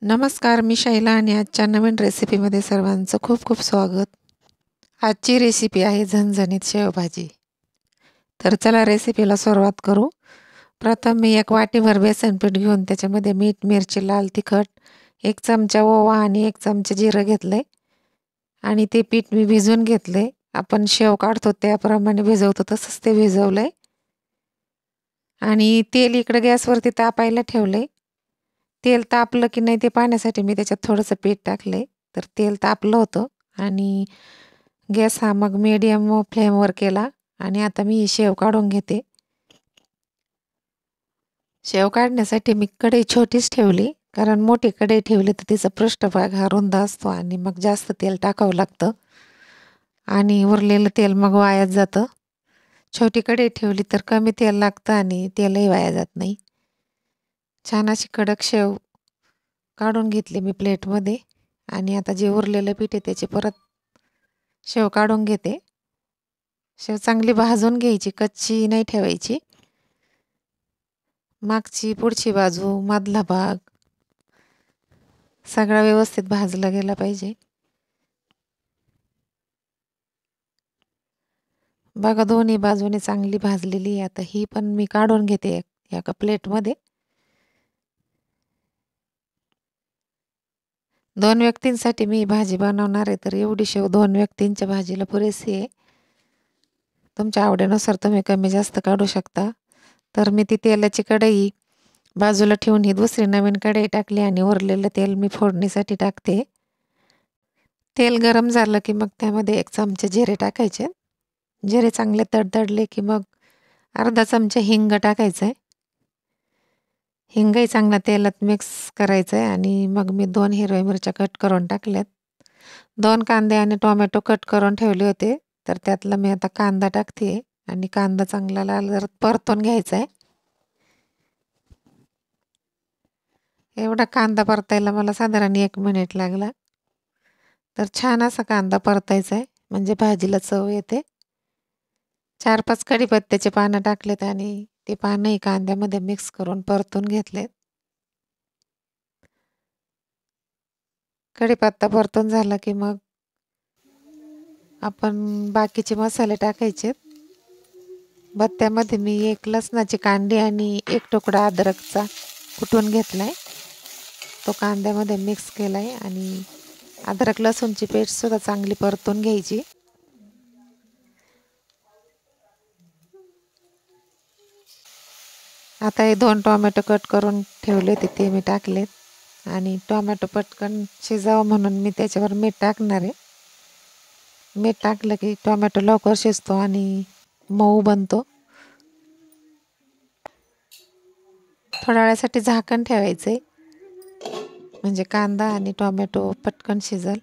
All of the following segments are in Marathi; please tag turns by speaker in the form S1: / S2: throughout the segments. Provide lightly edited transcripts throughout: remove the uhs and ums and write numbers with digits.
S1: नमस्कार, मी शैला आणि आजच्या नवीन रेसिपीमध्ये सर्वांचं खूप खूप स्वागत. आजची रेसिपी आहे झणझणीत शेवभाजी. तर चला रेसिपीला सुरुवात करू. प्रथम मी एक वाटीभर बेसन पीठ घेऊन त्याच्यामध्ये मीठ, मिरची, लाल तिखट, 1 चमचा ओवा आणि 1 चमचा जिरं घेतले आणि ते पीठ मी भिजवून घेतले. आपण शेव काढतो त्याप्रमाणे भिजवतो तसंच ते भिजवलंय आणि तेल इकडे गॅसवरती तापायला ठेवले. तेल तापलं की नाही ते पाहण्यासाठी मी त्याच्यात थोडंसं पीठ टाकले. तर तेल तापलं होतं आणि गॅस हा मग मीडियम फ्लेमवर केला आणि आता मी ही शेव काढून घेते. शेव काढण्यासाठी मी कढई छोटीच ठेवली, कारण मोठी कढई ठेवली तर तिचा पृष्ठभाग हा रुंद असतो आणि मग जास्त तेल टाकावं लागतं आणि उरलेलं तेल मग वायाच जातं. छोटी कढई ठेवली तर कमी तेल लागतं आणि तेलही वाया जात नाही. छान अशी कडक शेव काढून घेतली मी प्लेटमध्ये आणि आता जे उरलेलं पीठ आहे त्याची परत शेव काढून घेते. शेव चांगली भाजून घ्यायची, कच्ची नाही ठेवायची. मागची पुढची बाजू मधला भाग सगळा व्यवस्थित भाजला गेला पाहिजे. बघा दोन्ही बाजूने चांगली भाजलेली आहे. आता ही पण मी काढून घेते एका प्लेटमध्ये. 2 व्यक्तींसाठी मी भाजी बनवणार आहे तर एवढी शेव 2 व्यक्तींच्या भाजीला पुरेशी आहे. तुमच्या आवडीनुसार तुम्ही कमी जास्त काढू शकता. तर मी ती तेलाची कढई बाजूला ठेवून ही दुसरी नवीन कढई टाकली आणि उरलेलं तेल मी फोडणीसाठी टाकते. तेल गरम झालं की मग त्यामध्ये 1 चमचा जिरे टाकायचे. जिरे चांगले तडतडले की मग अर्धा चमचा हिंग टाकायचं आहे. हिंगही चांगला तेलात मिक्स करायचं आहे आणि मग मी 2 हिरव्या मिरच्या कट करून टाकल्यात. 2 कांदे आणि टोमॅटो कट करून ठेवले होते. तर त्यातला मी आता कांदा टाकते आणि कांदा चांगला लाल जरा परतून घ्यायचा आहे. एवढा कांदा परतायला मला साधारण 1 मिनिट लागला. तर छान असा कांदा परतायचा आहे म्हणजे भाजीला चव येते. 4-5 कढीपत्त्याचे पानं टाकलेत आणि ते पानंही कांद्यामध्ये मिक्स करून परतून घेतलेत. कढीपत्ता परतून झाला की मग आपण बाकीचे मसाले टाकायचे. भत्त्यामध्ये मी 1 लसणाची कांडी आणि 1 तुकडा अद्रकचा कुटून घेतलाय. तो कांद्यामध्ये मिक्स केलाय आणि अद्रक लसूणची पेस्ट सुद्धा चांगली परतून घ्यायची. आता हे 2 टोमॅटो कट करून ठेवले होते ते मी टाकलेत आणि टोमॅटो पटकन शिजावं म्हणून मी त्याच्यावर मीठ टाकणार आहे. मीठ टाकलं की टोमॅटो लवकर शिजतो आणि मऊ बनतो. थोड्या वेळासाठी झाकण ठेवायचं आहे म्हणजे कांदा आणि टोमॅटो पटकन शिजल.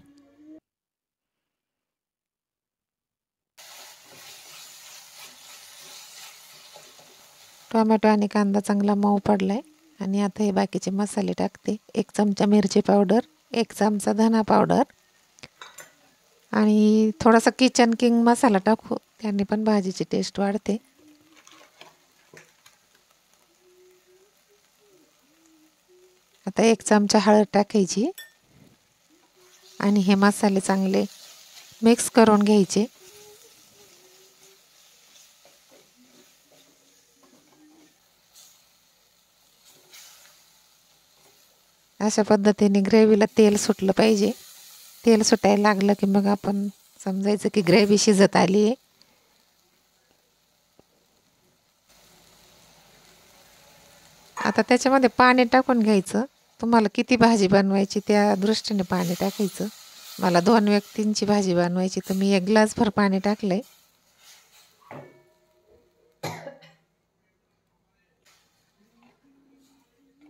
S1: टोमॅटो आणि कांदा चांगला मऊ पडलाय आणि आता हे बाकीचे मसाले टाकते. 1 चमचा मिरची पावडर, 1 चमचा धना पावडर आणि थोडासा किचन किंग मसाला टाकू, त्याने पण भाजीची टेस्ट वाढते. आता 1 चमचा हळद टाकायची आणि हे मसाले चांगले मिक्स करून घ्यायचे. अशा पद्धतीने ग्रेव्हीला तेल सुटलं पाहिजे. तेल सुटायला लागलं की मग आपण समजायचं की ग्रेव्ही शिजत आली आहे. आता त्याच्यामध्ये पाणी टाकून घ्यायचं. तुम्हाला किती भाजी बनवायची त्या दृष्टीने पाणी टाकायचं. मला 2 व्यक्तींची भाजी बनवायची तर मी 1 ग्लासभर पाणी टाकलंय.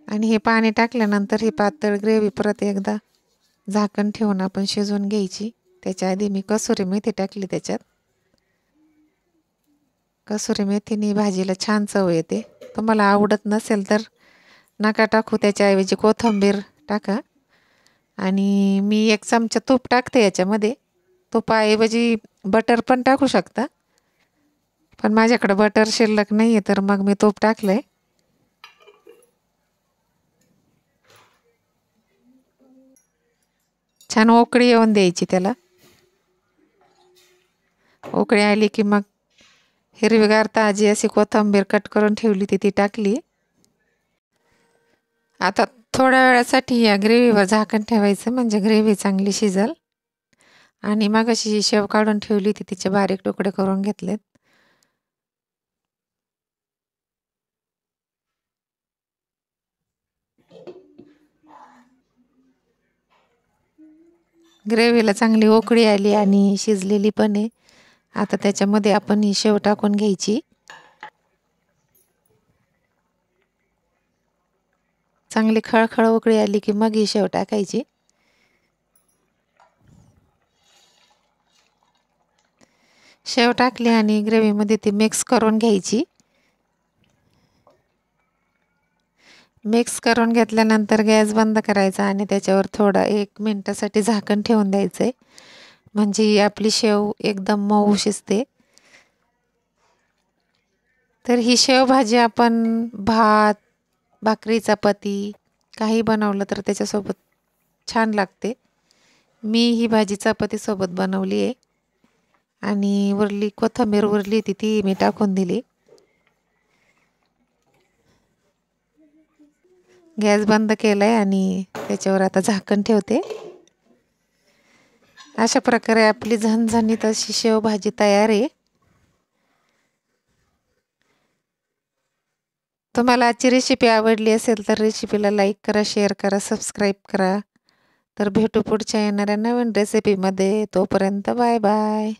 S1: आणि हे पाणी टाकल्यानंतर ही पातळ ग्रेव्ही परत एकदा झाकण ठेवून आपण शिजवून घ्यायची. त्याच्या आधी मी कसुरी मेथी टाकली त्याच्यात. कसुरी मेथीने भाजीला छान चव येते. तुम्हाला आवडत नसेल तर नका टाकू, त्याच्याऐवजी कोथिंबीर टाका. आणि मी 1 चमचा तूप टाकते याच्यामध्ये. तुपाऐवजी बटर पण टाकू शकता, पण माझ्याकडे बटर शिल्लक नाही आहे तर मग मी तूप टाकलंय. छान उकळी येऊन द्यायची त्याला. उकळी आली की मग हिरवीगार ताजी अशी कोथिंबीर कट करून ठेवली ती टाकली. आता थोड्या वेळासाठी या ग्रेव्हीवर झाकण ठेवायचं, म्हणजे ग्रेव्ही चांगली शिजल. आणि मग अशी शेव काढून ठेवली ती तिचे बारीक तुकडे करून घेतलेत. ग्रेव्हीला चांगली उकळी आली आणि शिजलेली पण आहे. आता त्याच्यामध्ये आपण ही शेव टाकून घ्यायची. चांगली खळखळ उकळी आली की मग ही शेव टाकायची. शेव टाकली आणि ग्रेव्हीमध्ये ती मिक्स करून घ्यायची. मिक्स करून घेतल्यानंतर गॅस बंद करायचा आणि त्याच्यावर थोडा 1 मिनिटासाठी झाकण ठेवून द्यायचं आहे, म्हणजे आपली शेव एकदम मऊ शिजते. तर ही शेवभाजी आपण भात, भाकरी, चपाती काही बनवलं तर त्याच्यासोबत छान लागते. मी ही भाजी चपातीसोबत बनवली आहे आणि वरली कोथिंबीर उरली ती मी टाकून दिली. गॅस बंद केलाय आणि त्याच्यावर आता झाकण ठेवते. अशा प्रकारे आपली झणझणीत अशी शेवभाजी तयार आहे. तुम्हाला आजची रेसिपी आवडली असेल तर रेसिपीला लाईक करा, शेअर करा, सबस्क्राईब करा. तर भेटू पुढच्या येणाऱ्या नवीन रेसिपीमध्ये. तोपर्यंत बाय बाय.